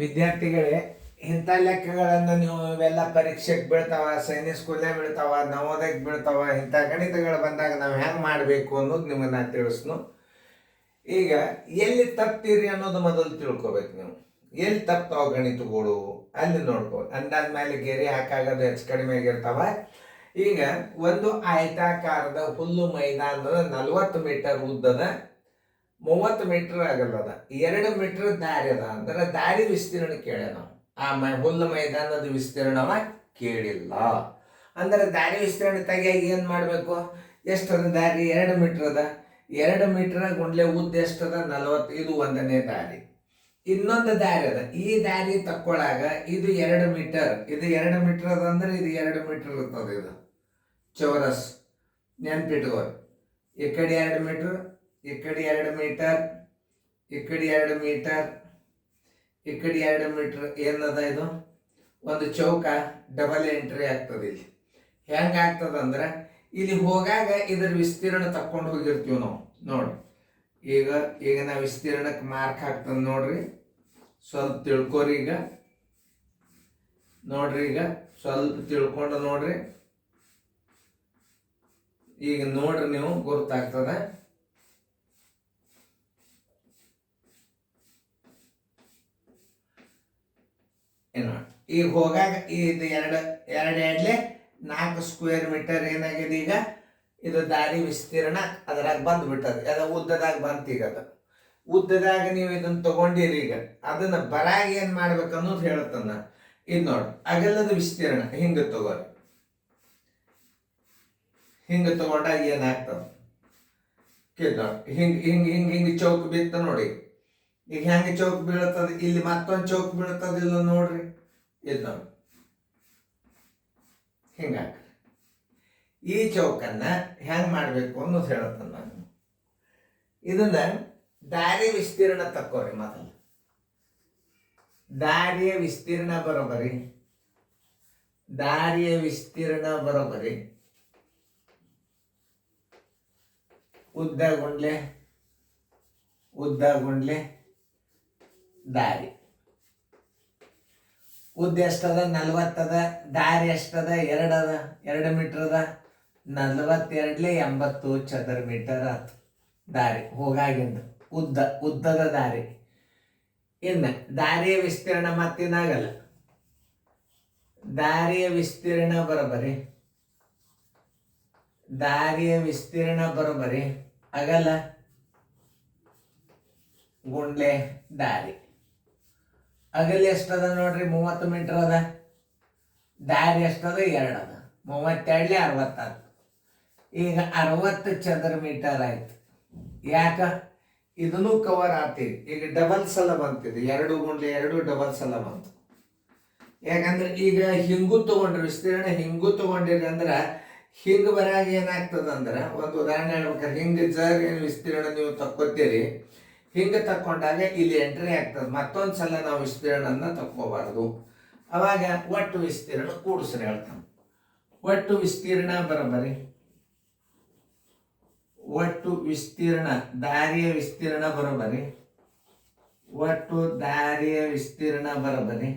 ವಿದ್ಯಾರ್ಥಿಗಳೇ, ಇಂಥ ಲೆಕ್ಕಗಳನ್ನು ನೀವು ಇವೆಲ್ಲ ಪರೀಕ್ಷೆಗೆ ಬೀಳ್ತಾವ, ಸೈನಿಕ್ ಸ್ಕೂಲ್ನಾಗ ಬೀಳ್ತಾವ, ನವೋದಯಕ್ಕೆ ಬೀಳ್ತಾವ. ಇಂಥ ಗಣಿತಗಳು ಬಂದಾಗ ನಾವು ಹೆಂಗೆ ಮಾಡಬೇಕು ಅನ್ನೋದು ನಿಮಗೆ ನಾನು ತಿಳಿಸ್ನು. ಈಗ ಎಲ್ಲಿ ತಪ್ತೀರಿ ಅನ್ನೋದು ಮೊದಲು ತಿಳ್ಕೊಬೇಕು. ನೀವು ಎಲ್ಲಿ ತಪ್ತಾವ ಗಣಿತಗಳು ಅಲ್ಲಿ ನೋಡ್ಕೊ. ಅಂದಾದ್ಮೇಲೆ ಗೆರೆ ಹಾಕಾಗದು ಹೆಚ್ಚು ಕಡಿಮೆ ಆಗಿರ್ತಾವ. ಈಗ ಒಂದು ಆಯತಾಕಾರದ ಹುಲ್ಲು ಮೈದಾನದ 40 ಮೀಟರ್ ಉದ್ದದ 30 ಮೀಟರ್ ಆಗಲ್ಲದ 2 ಮೀಟರ್ ದಾರಿ ಅದ ಅಂದ್ರೆ ದಾರಿ ವಿಸ್ತೀರ್ಣ ಕೇಳ ನಾವು. ಆ ಹುಲ್ಲು ಮೈದಾನದ ವಿಸ್ತೀರ್ಣವ ಕೇಳಿಲ್ಲ. ಅಂದ್ರೆ ದಾರಿ ವಿಸ್ತೀರ್ಣ ತೆಗಿಯಾಗಿ ಏನು ಮಾಡಬೇಕು? ಎಷ್ಟದ ದಾರಿ? 2 ಮೀಟರ್ ಅದ. 2 ಮೀಟರ್ ಗುಂಡ್ಲೆ ಉದ್ದ ಎಷ್ಟದ? 40. ಇದು ಒಂದನೇ ದಾರಿ. ಇನ್ನೊಂದು ದಾರಿ ಅದ. ಈ ದಾರಿ ತಕ್ಕೊಳಾಗ ಇದು 2 ಮೀಟರ್, ಇದು 2 ಮೀಟರ್ ಅದ ಅಂದ್ರೆ ಇದು 2 ಮೀಟರ್ ಇರ್ತದೆ. ಇದು ಚೌರಸ್ ನೆನ್ಪಿಟ್ಕೋರಿ. ಈ ಕಡೆ 2 ಮೀಟರ್, ಈ ಕಡೆ 2 ಮೀಟರ್, ಈ ಕಡೆ 2 ಮೀಟರ್, ಈ ಕಡೆ 2 ಮೀಟರ್. ಏನದ ಇದು? ಒಂದು ಚೌಕ ಡಬಲ್ ಎಂಟ್ರಿ ಆಗ್ತದೆ. ಇಲ್ಲಿ ಹೆಂಗ ಆಗ್ತದಂದ್ರೆ ಇಲ್ಲಿ ಹೋಗಾಗ ಇದರ ವಿಸ್ತೀರ್ಣ ತಕ್ಕೊಂಡು ಹೋಗಿರ್ತೀವಿ ನಾವು. ನೋಡಿ ಈಗ ನಾವು ವಿಸ್ತೀರ್ಣಕ್ಕೆ ಮಾರ್ಕ್ ಹಾಕ್ತದೆ ನೋಡ್ರಿ. ಸ್ವಲ್ಪ ತಿಳ್ಕೊರಿ. ಈಗ ನೋಡ್ರಿ, ಈಗ ಸ್ವಲ್ಪ ತಿಳ್ಕೊಂಡು ನೋಡ್ರಿ. ಈಗ ನೋಡ್ರಿ, ನೀವು ಗೊತ್ತಾಗ್ತದ. ಏನು ಈಗ ಹೋಗಾಗ ಇದು 4 ಸ್ಕ್ವೇರ್ ಮೀಟರ್ ಏನಾಗಿದೆ? ಈಗ ಇದು ದಾರಿ ವಿಸ್ತೀರ್ಣ ಅದ್ರಾಗ ಬಂದ್ಬಿಟ್ಟದ. ಅದ ಉದ್ದದಾಗ ಬಂತ. ಈಗ ಅದು ಉದ್ದದಾಗ ನೀವು ಇದನ್ನ ತಗೊಂಡಿರಿ. ಈಗ ಅದನ್ನ ಬರಾಗ ಏನ್ ಮಾಡ್ಬೇಕು ಅನ್ನೋದು ಹೇಳ್ತಾನ. ಇದು ನೋಡಿ, ಅಗಲದ ವಿಸ್ತೀರ್ಣ ಹಿಂಗ ತಗೋರಿ. ಹಿಂಗ ತಗೊಂಡಾಗ ಏನಾಗ್ತದ? ನೋಡಿ, ಹಿಂಗ ಚೌಕ್ ಬಿತ್ತ ನೋಡಿ. ಈಗ ಹೆಂಗ ಚೌಕ್ ಬೀಳ್ತದ? ಇಲ್ಲಿ ಮತ್ತೊಂದು ಚೌಕ್ ಬೀಳ್ತದ. ಇಲ್ಲ ನೋಡ್ರಿ, ಇದು ನೋಡಿ ಹಿಂಗ. ಈ ಚೌಕನ್ನ ಹೆಂಗ್ ಮಾಡ್ಬೇಕು ಅನ್ನೋದು ಹೇಳತ್ತ ನಾನು. ಇದನ್ನ ದಾರಿ ವಿಸ್ತೀರ್ಣ ತಕ್ಕೋರಿ. ಮೊದಲು ದಾರಿಯ ವಿಸ್ತೀರ್ಣ ಬರೋಬರಿ, ದಾರಿಯ ವಿಸ್ತೀರ್ಣ ಬರೋಬರಿ ಉದ್ದ ಗುಂಡ್ಲೆ ದಾರಿ. ಉದ್ದ ಎಷ್ಟದ? 40 ಅದ. ದಾರಿ ಎಷ್ಟದ? 2 ಅದ. 2 ಮೀಟರ್ ಅದ. 42 80 ಚದರ ಮೀಟರ್ ಆತು ದಾರಿ ಹೋಗಾಗಿಂದ. ಉದ್ದದ ದಾರಿ. ಇನ್ನು ದಾರಿಯ ವಿಸ್ತೀರ್ಣ ಮತ್ತೇನಾಗಲ್ಲ. ದಾರಿಯ ವಿಸ್ತೀರ್ಣ ಬರೋಬರಿ, ದಾರಿಯ ವಿಸ್ತೀರ್ಣ ಬರೋಬರಿ ಅಗಲ ಗುಂಡ್ಲೆ ದಾರಿ. ಅಗಲ ಎಷ್ಟದ ನೋಡ್ರಿ? 30 ಮೀಟರ್ ಅದ. ದಾರಿ ಎಷ್ಟದ? 2 ಅದ. 32 60 ಆಯ್ತು. ಈಗ 60 ಚದರ ಮೀಟರ್ ಆಯ್ತು. ಯಾಕ? ಇದನ್ನು ಕವರ್ ಆಗ್ತಿದೆ. ಈಗ ಡಬಲ್ ಸಲ ಬಂತಿದೆ. 2 ಗುಂಡ್ಲೆ 2 ಡಬಲ್ ಸಲ ಬಂತು. ಯಾಕಂದ್ರೆ ಈಗ ಹಿಂಗೂ ತಗೊಂಡ್ರಿ ವಿಸ್ತೀರ್ಣ, ಹಿಂಗೂ ತಗೊಂಡಿರಿ ಅಂದ್ರೆ ಹಿಂಗ ಬರಾಗ ಏನಾಗ್ತದಂದ್ರೆ, ಒಂದು ಉದಾಹರಣೆ ಹೇಳ್ಬೇಕಾದ್ರೆ ಹಿಂಗ ಏನು ವಿಸ್ತೀರ್ಣ ನೀವು ತಕ್ಕೋತೀರಿ. ಹಿಂಗ ತಕ್ಕೊಂಡಾಗ ಇಲ್ಲಿ ಎಂಟ್ರಿ ಆಗ್ತದೆ. ಮತ್ತೊಂದು ಸಲ ನಾವು ವಿಸ್ತೀರ್ಣನ ತಕ್ಕೋಬಾರ್ದು. ಅವಾಗ ಒಟ್ಟು ವಿಸ್ತೀರ್ಣ ಕೂಡಿಸ್ರಿ ಹೇಳ್ತಾನೆ. ಒಟ್ಟು ವಿಸ್ತೀರ್ಣ ಬರೋಬರಿ, ಒಟ್ಟು ವಿಸ್ತೀರ್ಣ ದಾರಿಯ ವಿಸ್ತೀರ್ಣ ಬರೋಬರಿ, ಒಟ್ಟು ದಾರಿಯ ವಿಸ್ತೀರ್ಣ ಬರೋಬರಿ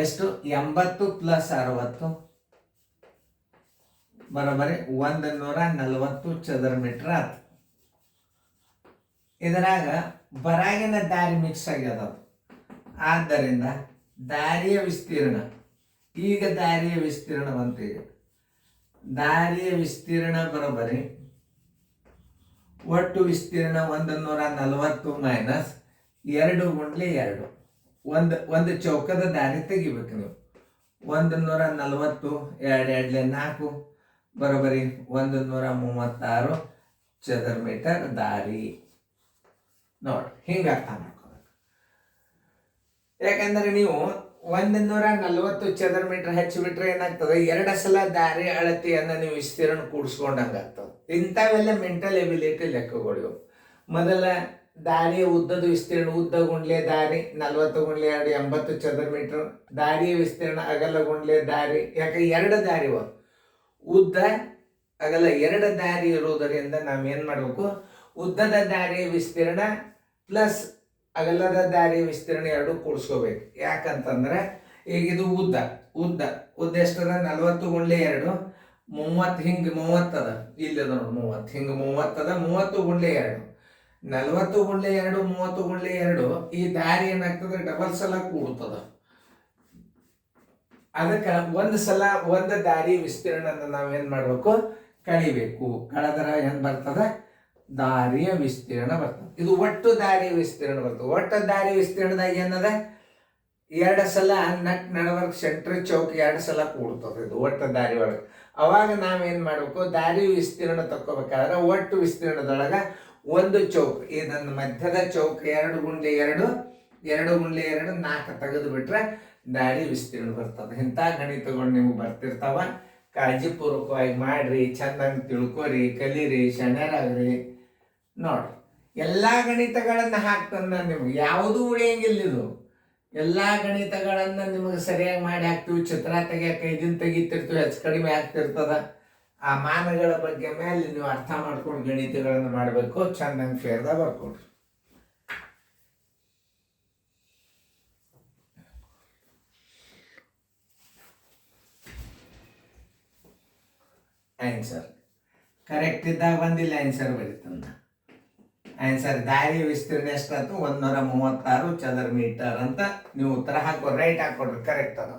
ಎಷ್ಟು? 80 + 60 ಬರೋಬರಿ 140 ಚದರ ಮೀಟರ್ ಆಯ್ತು. ಇದರಾಗ ಬರಾಗಿನ ದಾರಿ ಮಿಕ್ಸ್ ಆಗ್ಯದ. ಆದ್ದರಿಂದ ದಾರಿಯ ವಿಸ್ತೀರ್ಣ, ಈಗ ದಾರಿಯ ವಿಸ್ತೀರ್ಣ ಬಂತು. ಈಗ ದಾರಿಯ ವಿಸ್ತೀರ್ಣ ಬರೋಬರಿ ಒಟ್ಟು ವಿಸ್ತೀರ್ಣ 140 ಮೈನಸ್ 2 ಗುಂಡ್ಲೆ 2. ಒಂದು ಚೌಕದ ದಾರಿ ತೆಗಿಬೇಕು ನೀವು. 140 2 4 ಬರೋಬರಿ 136 ಚದರ ಮೀಟರ್ ದಾರಿ. ನೋಡಿ, ಹಿಂಗ ಅರ್ಥ ಮಾಡ್ಕೋಬೇಕು. ಯಾಕಂದ್ರೆ ನೀವು 140 ಚದರ ಮೀಟರ್ ಹಚ್ಚಿಬಿಟ್ರೆ ಏನಾಗ್ತದೆ? 2 ಸಲ ದಾರಿ ಅಳತೆಯನ್ನ ನೀವು ವಿಸ್ತೀರ್ಣ ಕೂಡಿಸ್ಕೊಂಡಂಗಾಗ್ತದೆ. ಇಂಥವೆಲ್ಲ ಮೆಂಟಲ್ ಎಬಿಲಿಟಿ ಲೆಕ್ಕಗಳು. ಮೊದಲ ದಾರಿಯ ಉದ್ದದ ವಿಸ್ತೀರ್ಣ, ಉದ್ದ ಗುಂಡ್ಲೆ ದಾರಿ 40 × 2 80 ಚದರ ಮೀಟರ್. ದಾರಿಯ ವಿಸ್ತೀರ್ಣ ಅಗಲ ಗುಂಡ್ಲೆ ದಾರಿ. ಯಾಕೆ? 2 ದಾರಿ ಉದ್ದ ಅಗಲ 2 ದಾರಿ ಇರೋದರಿಂದ ನಾವೇನ್ ಮಾಡಬೇಕು? ಉದ್ದದ ದಾರಿಯ ವಿಸ್ತೀರ್ಣ ಪ್ಲಸ್ ಅಗಲದ ದಾರಿಯ ವಿಸ್ತೀರ್ಣ ಎರಡು ಕೂಡಿಸ್ಕೋಬೇಕು. ಯಾಕಂತಂದ್ರೆ ಈಗ ಇದು ಉದ್ದ ಉದ್ದ ಉದ್ದ ಎಷ್ಟದ 40 × 2 30 ಹಿಂಗೆ 30 ಅದ. ಇಲ್ಲಿ ಅದ ನೋಡಿ 30 ಹಿಂಗೆ 30 ಅದ. 30 × 2 40 × 2 30 × 2 ಈ ದಾರಿ ಏನಾಗ್ತದೆ ಡಬಲ್ ಸಲ ಕೂಡ್ತದ. ಅದಕ್ಕೆ ಒಂದು ಸಲ ಒಂದು ದಾರಿ ವಿಸ್ತೀರ್ಣ ನಾವೇನ್ ಮಾಡ್ಬೇಕು ಕಳಿಬೇಕು. ಕಳೆದ್ರ ಏನ್ ಬರ್ತದ ದಾರಿಯ ವಿಸ್ತೀರ್ಣ ಬರ್ತದೆ. ಇದು ಒಟ್ಟು ದಾರಿಯ ವಿಸ್ತೀರ್ಣ ಬರ್ತದೆ. ಒಟ್ಟು ದಾರಿ ವಿಸ್ತೀರ್ಣದಾಗ ಏನದ 2 ಸಲ ನಟ್ ನಡವರ್ಕ್ ಸೆಂಟ್ರ್ ಚೌಕ್ 2 ಸಲ ಕೂಡ್ತದೆ ಇದು ಒಟ್ಟು ದಾರಿ ಒಳಗೆ. ಅವಾಗ ನಾವೇನ್ ಮಾಡ್ಬೇಕು ದಾರಿ ವಿಸ್ತೀರ್ಣ ತಕ್ಕೋಬೇಕಾದ್ರೆ ಒಟ್ಟು ವಿಸ್ತೀರ್ಣದೊಳಗ ಒಂದು ಚೌಕ್ ಇದನ್ನ ಮಧ್ಯದ ಚೌಕ್ 2 × 2 2 × 2 4 ತೆಗೆದು ಬಿಟ್ರೆ ದಾರಿ ವಿಸ್ತೀರ್ಣ ಬರ್ತದೆ. ಇಂಥ ಗಣಿತಗಳು ನಿಮ್ಗೆ ಬರ್ತಿರ್ತಾವ. ಕಾಳಜಿಪೂರ್ವಕವಾಗಿ ಮಾಡ್ರಿ, ಚಂದಂಗೆ ತಿಳ್ಕೊರಿ, ಕಲೀರಿ, ಶಣ್ಯರಾಗ್ರಿ. ನೋಡ್ರಿ ಎಲ್ಲ ಗಣಿತಗಳನ್ನ ಹಾಕ್ತಂದ ನಿಮ್ಗೆ ಯಾವುದೂ ಉಳಿಯಂಗಿಲ್ಲ. ಇದು ಎಲ್ಲ ಗಣಿತಗಳನ್ನ ನಿಮಗೆ ಸರಿಯಾಗಿ ಮಾಡಿ ಹಾಕ್ತಿವಿ. ಚಿತ್ರ ತೆಗಿಯಕ್ಕೆ ಇದನ್ನ ತೆಗಿತಿರ್ತೀವಿ, ಹೆಚ್ಚು ಕಡಿಮೆ ಆಗ್ತಿರ್ತದ. ಆ ಮಾನಗಳ ಬಗ್ಗೆ ಮೇಲೆ ನೀವು ಅರ್ಥ ಮಾಡ್ಕೊಂಡು ಗಣಿತಗಳನ್ನು ಮಾಡಬೇಕು. ಚಂದಂಗೆ ಫೇರ್ದಾಗ ಬರ್ಕೊಡ್ರಿ. ಆನ್ಸರ್ ಕರೆಕ್ಟ್ ಇದ್ದಾಗ ಬಂದಿಲ್ಲ ಆನ್ಸರ್ ಬರೀತಂದ. ಆನ್ಸರ್ ದಾರಿ ವಿಸ್ತೀರ್ಣ ಎಷ್ಟಾಯ್ತು 136 ಚದರ ಮೀಟರ್ ಅಂತ ನೀವು ಉತ್ತರ ಹಾಕೋ. ರೈಟ್ ಹಾಕೊಡ್ರಿ, ಕರೆಕ್ಟ್ ಅದ.